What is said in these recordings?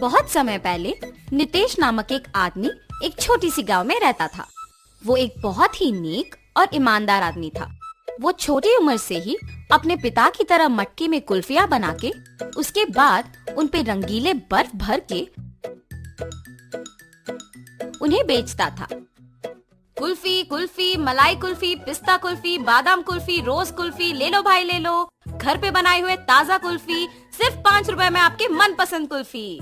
बहुत समय पहले नितेश नामक एक आदमी एक छोटी सी गांव में रहता था। वो एक बहुत ही नेक और ईमानदार आदमी था। वो छोटी उम्र से ही अपने पिता की तरह मटके में कुल्फियां बना के उसके बाद उन पे रंगीले बर्फ भर के उन्हें बेचता था। कुल्फी कुल्फी, मलाई कुल्फी, पिस्ता कुल्फी, बादाम कुल्फी, रोज कुल्फी, ले लो भाई ले लो, घर पे बनाए हुए ताजा कुल्फी, सिर्फ 5 रुपए में आपके मनपसंद कुल्फी।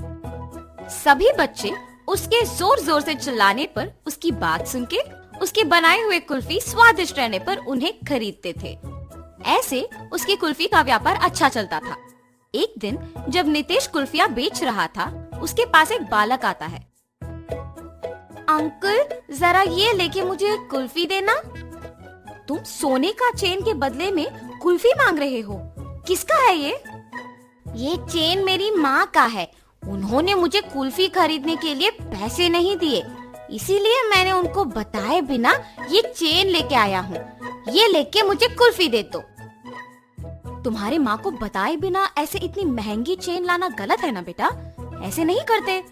सभी बच्चे उसके जोर जोर से चिल्लाने पर, उसकी बात सुन के, उसके बनाए हुए कुल्फी स्वादिष्ट रहने पर उन्हें खरीदते थे। ऐसे उसकी कुल्फी का व्यापार अच्छा चलता था। एक दिन जब नितेश कुल्फियां बेच रहा था, उसके पास एक बालक आता है। अंकल, जरा ये लेके मुझे कुल्फी देना। तुम सोने का चेन के बदले में कुल्फी मांग रहे हो? किसका है ये? ये चेन मेरी माँ का है। उन्होंने मुझे कुल्फी खरीदने के लिए पैसे नहीं दिए, इसीलिए मैंने उनको बताए बिना ये चेन लेके आया हूँ। ये लेके मुझे कुल्फी दे दो। तुम्हारे माँ को बताए बिना ऐसे इतनी महंगी चेन लाना गलत है ना बेटा, ऐसे नहीं करते।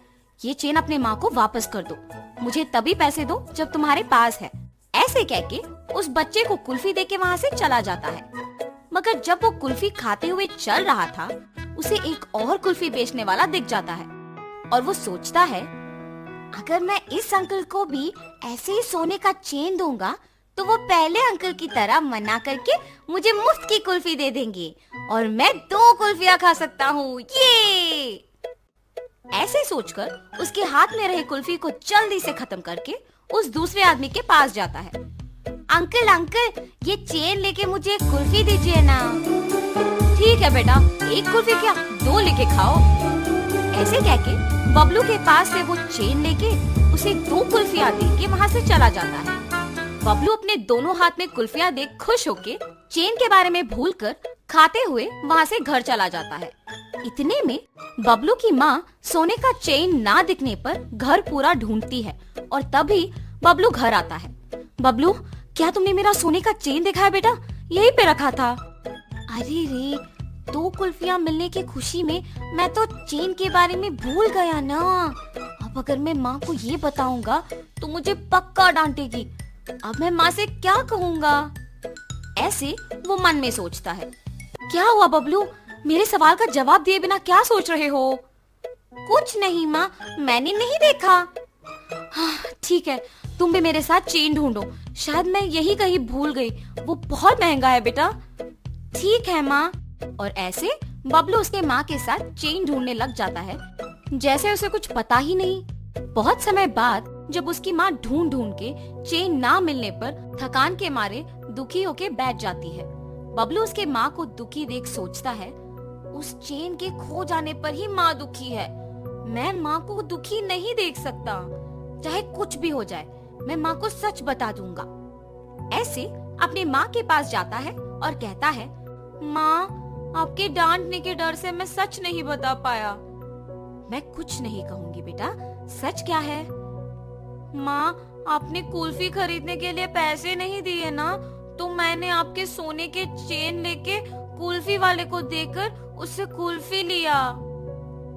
ये चेन अपने माँ को वापस कर दो। मुझे तभी पैसे दो जब तुम्हारे पास है। ऐसे कह के उस बच्चे को कुल्फी देके वहाँ से चला जाता है। मगर जब वो कुल्फी खाते हुए चल रहा था, उसे एक और कुल्फी बेचने वाला दिख जाता है और वो सोचता है, अगर मैं इस अंकल को भी ऐसे ही सोने का चेन दूंगा तो वो पहले अंकल की तरह मना करके मुझे मुफ्त की कुल्फी दे देंगे और मैं 2 कुल्फियां खा सकता हूँ। ये ऐसे सोचकर उसके हाथ में रहे कुल्फी को जल्दी से खत्म करके उस दूसरे आदमी के पास जाता है। अंकल अंकल, ये चेन लेके मुझे एक कुल्फी दीजिए ना। ठीक है बेटा, 1 कुल्फी क्या 2 लेके खाओ। ऐसे कह के बबलू के पास से वो चेन लेके उसे 2 कुल्फियां दे के वहाँ से चला जाता है। बबलू अपने दोनों हाथ में कुल्फियां देख खुश होके चेन के बारे में भूलकर खाते हुए वहाँ से घर चला जाता है। इतने में बबलू की माँ सोने का चेन ना दिखने पर घर पूरा ढूंढती है और तभी बबलू घर आता है। बबलू, क्या तुमने मेरा सोने का चेन देखा है बेटा? यहीं पे रखा था। अरे रे, 2 कुल्फियां मिलने की खुशी में मैं तो चेन के बारे में भूल गया ना। अब अगर मैं माँ को ये बताऊंगा तो मुझे पक्का डांटेगी। अब मैं माँ से क्या कहूँगा? ऐसे वो मन में सोचता है। क्या हुआ बबलू, मेरे सवाल का जवाब दिए बिना क्या सोच रहे हो? कुछ नहीं माँ, मैंने नहीं देखा। हाँ, ठीक है, तुम भी मेरे साथ चेन ढूंढो। शायद मैं यही कहीं भूल गई। वो बहुत महंगा है बेटा। ठीक है माँ। और ऐसे बबलू उसके माँ के साथ चेन ढूंढने लग जाता है, जैसे उसे कुछ पता ही नहीं। बहुत समय बाद जब उसकी माँ ढूंढ ढूंढ के चेन ना मिलने पर थकान के मारे दुखी होके बैठ जाती है। बबलू उसके माँ को दुखी देख सोचता है, उस चेन के खो जाने पर ही माँ दुखी है। मैं माँ को दुखी नहीं देख सकता। चाहे कुछ भी हो जाए, मैं माँ को सच बता दूंगा। ऐसे अपनी माँ के पास जाता है और कहता है, माँ, आपके डांटने के डर से मैं सच नहीं बता पाया। मैं कुछ नहीं कहूँगी बेटा, सच क्या है? माँ, आपने कुल्फी खरीदने के लिए पैसे नहीं दिए ना, तो मैंने आपके सोने के चेन लेके कुल्फी वाले को देकर उससे कुल्फी लिया।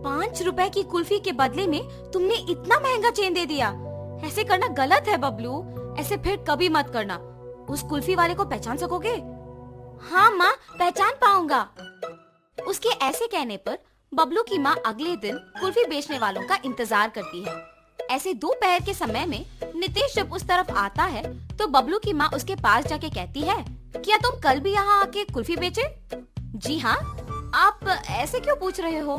5 रुपए की कुल्फी के बदले में तुमने इतना महंगा चेन दे दिया। ऐसे करना गलत है बबलू, ऐसे फिर कभी मत करना। उस कुल्फी वाले को पहचान सकोगे? हाँ माँ, पहचान पाऊंगा। उसके ऐसे कहने पर बबलू की माँ अगले दिन कुल्फी बेचने वालों का इंतजार करती है। ऐसे दोपहर के समय में नितेश जब उस तरफ आता है तो बबलू की माँ उसके पास जाके कहती है, क्या तुम कल भी यहाँ आके कुल्फी बेचे? जी हाँ। आप ऐसे क्यों पूछ रहे हो?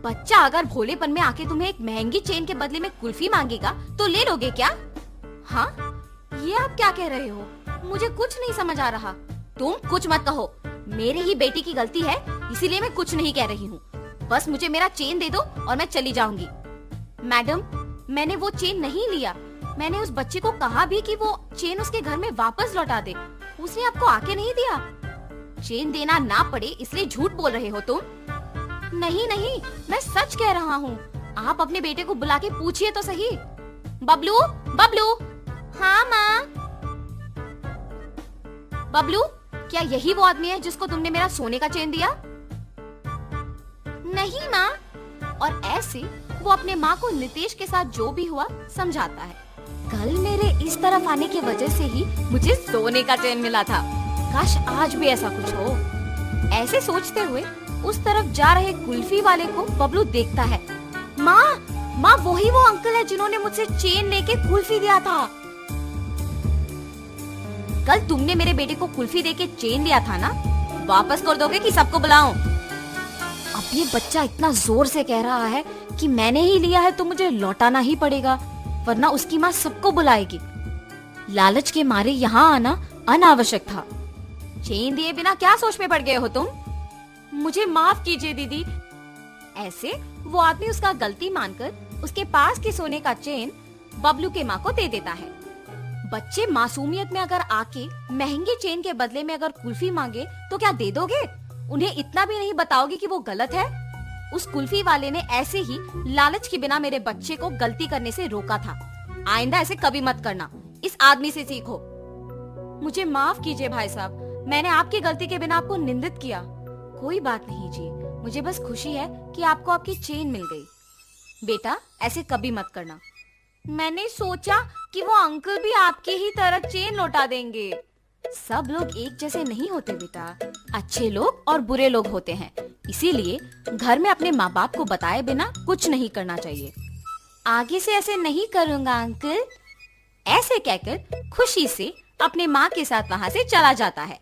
बच्चा अगर भोलेपन में आके तुम्हें एक महंगी चेन के बदले में कुल्फी मांगेगा तो ले लोगे क्या? हाँ, ये आप क्या कह रहे हो? मुझे कुछ नहीं समझ आ रहा। तुम कुछ मत कहो, मेरी ही बेटी की गलती है, इसीलिए मैं कुछ नहीं कह रही हूँ। बस मुझे मेरा चेन दे दो और मैं चली जाऊंगी। मैडम, मैंने वो चेन नहीं लिया। मैंने उस बच्चे को कहा भी कि वो चेन उसके घर में वापस लौटा दे। उसने आपको आके नहीं दिया। चेन देना ना पड़े इसलिए झूठ बोल रहे हो तुम। नहीं नहीं, मैं सच कह रहा हूँ। आप अपने बेटे को बुला के पूछिए तो सही। बबलू, बबलू। हाँ माँ। बबलू, क्या यही वो आदमी है जिसको तुमने मेरा सोने का चेन दिया? नहीं माँ, और ऐसे वो अपने माँ को नितेश के साथ जो भी हुआ समझाता है। कल मेरे इस तरफ आने की वजह से ही मुझे सोने का चैन मिला था। काश आज भी ऐसा कुछ हो। ऐसे सोचते हुए उस तरफ जा रहे कुल्फी वाले को बबलू देखता है। माँ, माँ वही वो अंकल है जिन्होंने मुझसे चेन लेके कुल्फी दिया था। कल तुमने मेरे बेटे को कुल्फी देके चेन लिया था ना, वापस कर दोगे कि सबको बुलाऊं? अब ये बच्चा इतना जोर से कह रहा है कि मैंने ही लिया है तो मुझे लौटाना ही पड़ेगा, वरना उसकी माँ सबको बुलाएगी। लालच के मारे यहाँ आना अनावश्यक था। चेन दिए बिना क्या सोच में पड़ गए हो तुम? मुझे माफ कीजिए दीदी। ऐसे वो आदमी उसका गलती मानकर उसके पास के सोने का चेन बबलू के माँ को दे देता है। बच्चे मासूमियत में अगर आके महंगे चेन के बदले में अगर कुल्फी मांगे तो क्या दे दोगे? उन्हें इतना भी नहीं बताओगे कि वो गलत है? उस कुल्फी वाले ने ऐसे ही लालच के बिना मेरे बच्चे को गलती करने से रोका था। आइंदा ऐसे कभी मत करना, इस आदमी से सीखो। मुझे माफ कीजिए भाई साहब, मैंने आपकी गलती के बिना आपको निंदित किया। कोई बात नहीं जी, मुझे बस खुशी है कि आपको आपकी चेन मिल गई। बेटा ऐसे कभी मत करना। मैंने सोचा कि वो अंकल भी आपकी ही तरह चेन लौटा देंगे। सब लोग एक जैसे नहीं होते बेटा, अच्छे लोग और बुरे लोग होते हैं। इसीलिए घर में अपने माँ बाप को बताए बिना कुछ नहीं करना चाहिए। आगे से ऐसे नहीं करूँगा अंकल। ऐसे कहकर खुशी से अपने माँ के साथ वहाँ से चला जाता है।